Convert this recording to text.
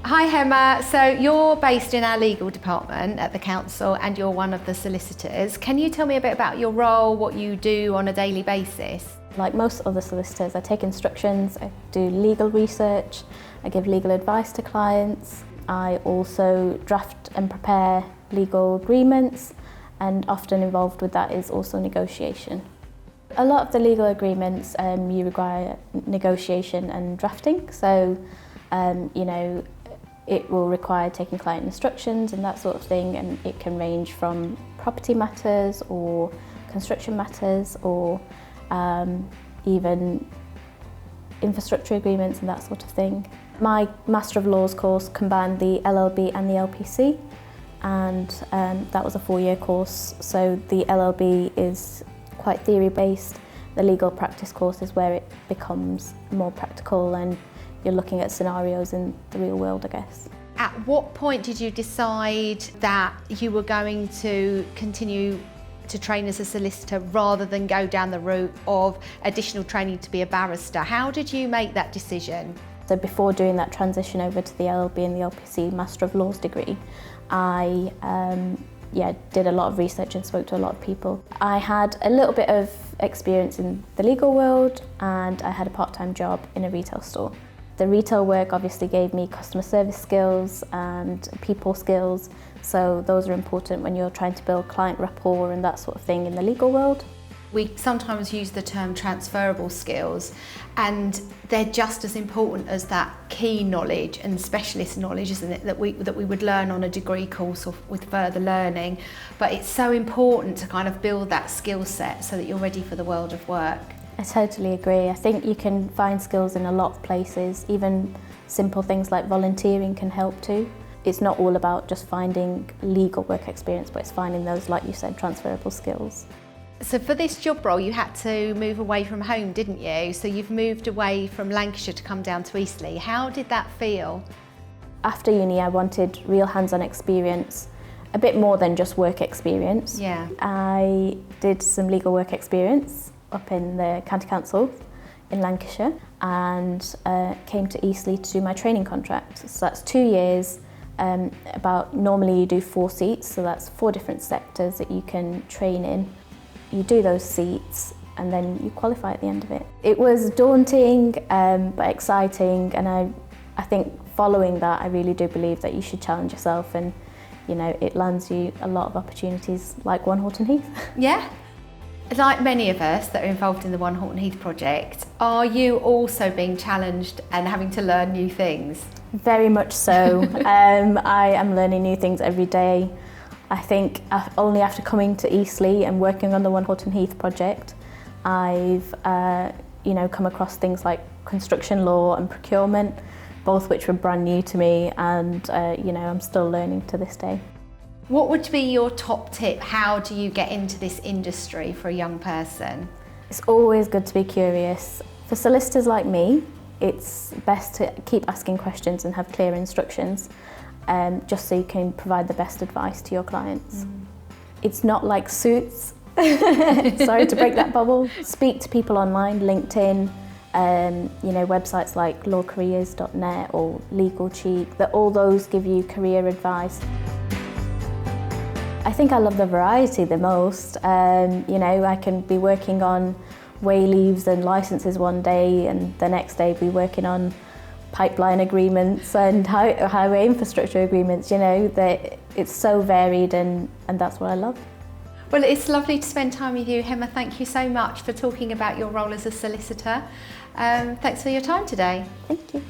Hi Hema, so you're based in our legal department at the council and you're one of the solicitors. Can you tell me a bit about your role, what you do on a daily basis? Like most other solicitors, I take instructions, I do legal research, I give legal advice to clients. I also draft and prepare legal agreements, and often involved with that is also negotiation. A lot of the legal agreements you require negotiation and drafting, so it will require taking client instructions and that sort of thing, and it can range from property matters or construction matters or even infrastructure agreements and that sort of thing. My Master of Laws course combined the LLB and the LPC, and that was a 4-year course, so the LLB is quite theory-based. The legal practice course is where it becomes more practical and you're looking at scenarios in the real world, I guess. At what point did you decide that you were going to continue to train as a solicitor rather than go down the route of additional training to be a barrister? How did you make that decision? So before doing that transition over to the LLB and the LPC Master of Laws degree, I did a lot of research and spoke to a lot of people. I had a little bit of experience in the legal world and I had a part-time job in a retail store. The retail work obviously gave me customer service skills and people skills, so those are important when you're trying to build client rapport and that sort of thing in the legal world. We sometimes use the term transferable skills, and they're just as important as that key knowledge and specialist knowledge, isn't it, that we would learn on a degree course or with further learning. But it's so important to kind of build that skill set so that you're ready for the world of work. I totally agree. I think you can find skills in a lot of places. Even simple things like volunteering can help too. It's not all about just finding legal work experience, but it's finding those, like you said, transferable skills. So for this job role, you had to move away from home, didn't you? So you've moved away from Lancashire to come down to Eastleigh. How did that feel? After uni, I wanted real hands-on experience, a bit more than just work experience. Yeah. I did some legal work experience up in the County Council in Lancashire and came to Eastleigh to do my training contract. So that's 2 years. Normally you do 4 seats, so that's 4 different sectors that you can train in. You do those seats and then you qualify at the end of it. It was daunting but exciting, and I think following that I really do believe that you should challenge yourself, and it lands you a lot of opportunities like One Horton Heath. Yeah. Like many of us that are involved in the One Horton Heath project, are you also being challenged and having to learn new things? Very much so. I am learning new things every day. I think only after coming to Eastleigh and working on the One Horton Heath project, I've come across things like construction law and procurement, both which were brand new to me, and I'm still learning to this day. What would be your top tip? How do you get into this industry for a young person? It's always good to be curious. For solicitors like me, it's best to keep asking questions and have clear instructions, just so you can provide the best advice to your clients. It's not like Suits. Sorry to break that bubble. Speak to people online, LinkedIn, websites like lawcareers.net or Legal Cheek, that all those give you career advice. I think I love the variety the most. I can be working on way leaves and licenses one day, and the next day be working on pipeline agreements and highway infrastructure agreements. That it's so varied, and that's what I love. Well, it's lovely to spend time with you, Hema. Thank you so much for talking about your role as a solicitor. Thanks for your time today. Thank you.